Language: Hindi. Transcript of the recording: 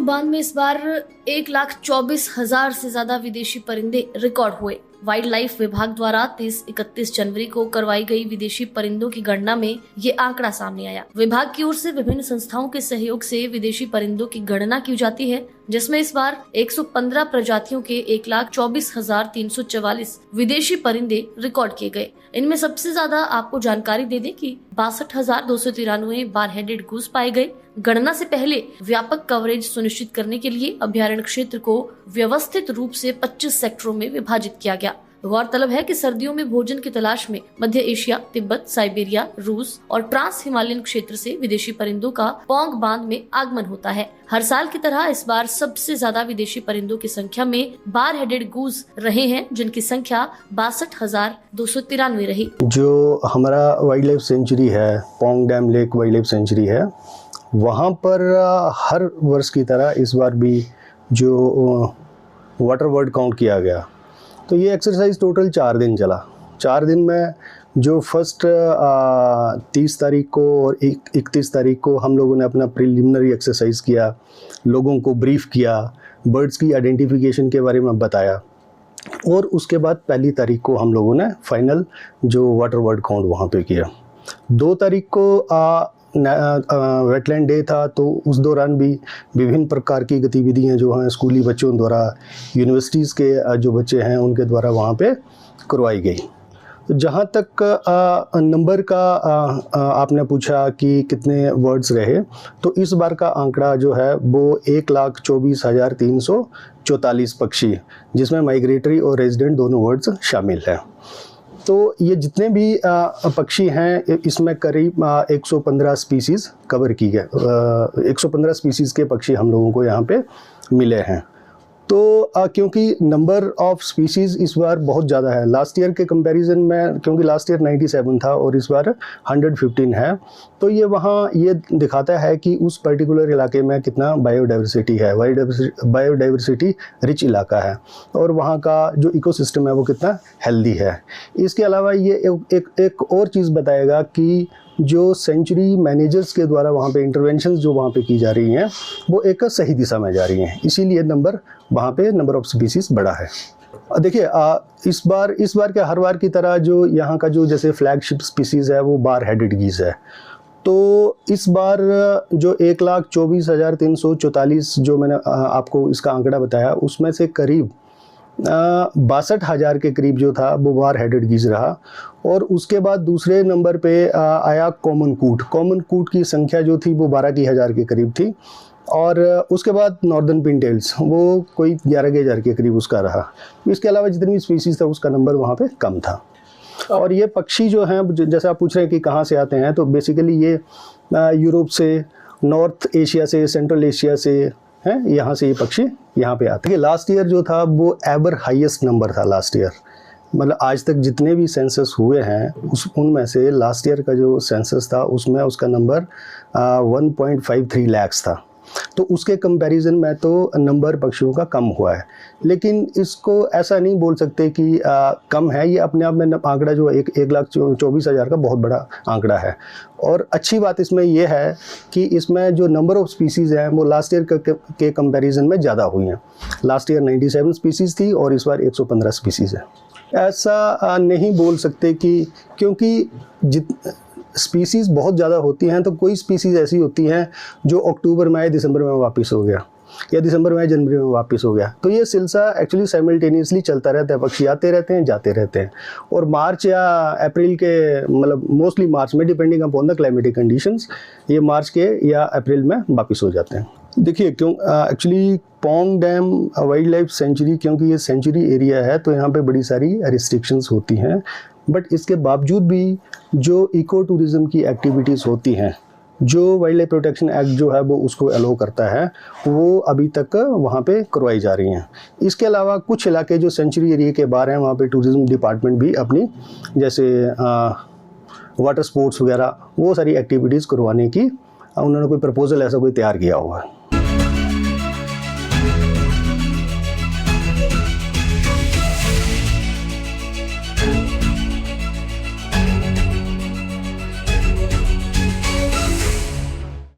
पौंग बांध में इस बार 1,24,000 से ज्यादा विदेशी परिंदे रिकॉर्ड हुए। वाइल्ड लाइफ विभाग द्वारा 30-31 जनवरी को करवाई गई विदेशी परिंदों की गणना में ये आंकड़ा सामने आया। विभाग की ओर से विभिन्न संस्थाओं के सहयोग से विदेशी परिंदों की गणना की जाती है, जिसमें इस बार 115 प्रजातियों के 1,24,344 विदेशी परिंदे रिकॉर्ड किए गए। इनमें सबसे ज्यादा आपको जानकारी दे दें कि 62,293 बार हेडेड गूस पाए गए। गणना से पहले व्यापक कवरेज सुनिश्चित करने के लिए अभ्यारण्य क्षेत्र को व्यवस्थित रूप से 25 सेक्टरों में विभाजित किया गया। गौरतलब है कि सर्दियों में भोजन की तलाश में मध्य एशिया, तिब्बत, साइबेरिया, रूस और ट्रांस हिमालयन क्षेत्र से विदेशी परिंदों का पौंग बांध में आगमन होता है। हर साल की तरह इस बार सबसे ज्यादा विदेशी परिंदों की संख्या में बार हेडेड गूस रहे हैं, जिनकी संख्या 62,293 रही। जो हमारा वाइल्ड लाइफ सेंचुरी है, Pong dam lake wild life sanctuary है, वहाँ पर हर वर्ष की तरह इस बार भी जो वाटर बर्ड काउंट किया गया। तो ये एक्सरसाइज टोटल 4 दिन चला। 4 दिन में जो फर्स्ट 30 तारीख को और 31 तारीख को हम लोगों ने अपना प्रिलिमिनरी एक्सरसाइज किया, लोगों को ब्रीफ किया, बर्ड्स की आइडेंटिफिकेशन के बारे में बताया, और उसके बाद 1 तारीख को हम लोगों ने फाइनल जो वाटर बर्ड काउंट वहाँ पे किया। 2 तारीख को वेटलैंड डे था, तो उस दौरान भी विभिन्न प्रकार की गतिविधियां जो हैं स्कूली बच्चों द्वारा, यूनिवर्सिटीज़ के जो बच्चे हैं उनके द्वारा वहाँ पे करवाई गई। तो जहाँ तक नंबर का आपने पूछा कि कितने वर्ड्स रहे, तो इस बार का आंकड़ा जो है वो 1,24,344 पक्षी, जिसमें माइग्रेटरी और रेजिडेंट दोनों वर्ड्स शामिल हैं। तो ये जितने भी पक्षी हैं, इसमें करीब 115 स्पीसीज़ कवर की गए। 115 स्पीसीज़ के पक्षी हम लोगों को यहाँ पे मिले हैं। तो क्योंकि नंबर ऑफ स्पीसीज़ इस बार बहुत ज़्यादा है लास्ट ईयर के कंपैरिजन में, क्योंकि लास्ट ईयर 97 था और इस बार 115 है, तो ये वहाँ ये दिखाता है कि उस पर्टिकुलर इलाके में कितना बायोडाइवर्सिटी है। बायोडाइवर्सिटी रिच इलाका है और वहाँ का जो इकोसिस्टम है वो कितना हेल्दी है। इसके अलावा ये एक और चीज़ बताएगा कि जो सेंचुरी मैनेजर्स के द्वारा वहाँ पे इंटरवेंशंस जो वहाँ पे की जा रही हैं वो एक सही दिशा में जा रही हैं, इसीलिए वहाँ पे नंबर ऑफ स्पीसीज बढ़ा है। देखिए इस बार के हर बार की तरह जो यहाँ का जो जैसे फ्लैगशिप स्पीसीज है वो बार हेडेड गीज है। तो इस बार जो 1,24,344 जो मैंने आपको इसका आंकड़ा बताया, उसमें से करीब 62,000 के करीब जो था वो बार हेडेड गीज रहा। और उसके बाद दूसरे नंबर पे आया कॉमन कूट की संख्या जो थी वो 12,000 के करीब थी। और उसके बाद नॉर्दर्न पिनटेल्स वो कोई 11,000 के करीब उसका रहा। इसके अलावा जितनी भी स्पीसीज था उसका नंबर वहाँ पे कम था। और ये पक्षी जो हैं, जैसे आप पूछ रहे हैं कि कहाँ से आते हैं, तो बेसिकली ये यूरोप से, नॉर्थ एशिया से, सेंट्रल एशिया से हैं, यहाँ से ये पक्षी यहाँ पे आते हैं। लास्ट ईयर जो था वो एवर हाईएस्ट नंबर था लास्ट ईयर, मतलब आज तक जितने भी सेंसस हुए हैं उनमें से लास्ट ईयर का जो सेंसस था उसमें उसका नंबर 1.53 लाख था। तो उसके कंपैरिजन में तो नंबर पक्षियों का कम हुआ है, लेकिन इसको ऐसा नहीं बोल सकते कि कम है। ये अपने आप में आंकड़ा जो 1,24,000 का बहुत बड़ा आंकड़ा है। और अच्छी बात इसमें यह है कि इसमें जो नंबर ऑफ स्पीसीज़ हैं वो लास्ट ईयर के कंपैरिजन में ज़्यादा हुई हैं। लास्ट ईयर 97 स्पीसीज़ थी और इस बार 115 स्पीसीज़ है। ऐसा नहीं बोल सकते कि क्योंकि स्पीसीज़ बहुत ज़्यादा होती हैं, तो कोई स्पीसीज़ ऐसी होती हैं जो अक्टूबर में आए दिसंबर में वापस हो गया, या दिसंबर में आए जनवरी में वापस हो गया। तो ये सिलसिला एक्चुअली साइमल्टेनियसली चलता रहता है, पक्षी आते रहते हैं जाते रहते हैं। और मार्च या अप्रैल के, मतलब मोस्टली मार्च में, depending upon the climatic conditions, ये मार्च के या अप्रैल में वापस हो जाते हैं। देखिए क्यों actually Pong dam wild life sanctuary, क्योंकि ये सेंचुरी एरिया है तो यहाँ पे बड़ी सारी रिस्ट्रिक्शंस होती हैं, बट इसके बावजूद भी जो इको टूरिज़्म की एक्टिविटीज़ होती हैं, जो वाइल्ड लाइफ प्रोटेक्शन एक्ट जो है वो उसको अलाउ करता है, वो अभी तक वहाँ पे करवाई जा रही हैं। इसके अलावा कुछ इलाके जो सेंचुरी एरिया के बाहर हैं वहाँ पे टूरिज़्म डिपार्टमेंट भी अपनी जैसे वाटर स्पोर्ट्स वगैरह वो सारी एक्टिविटीज़ करवाने की उन्होंने कोई प्रपोजल ऐसा कोई तैयार किया हुआ है।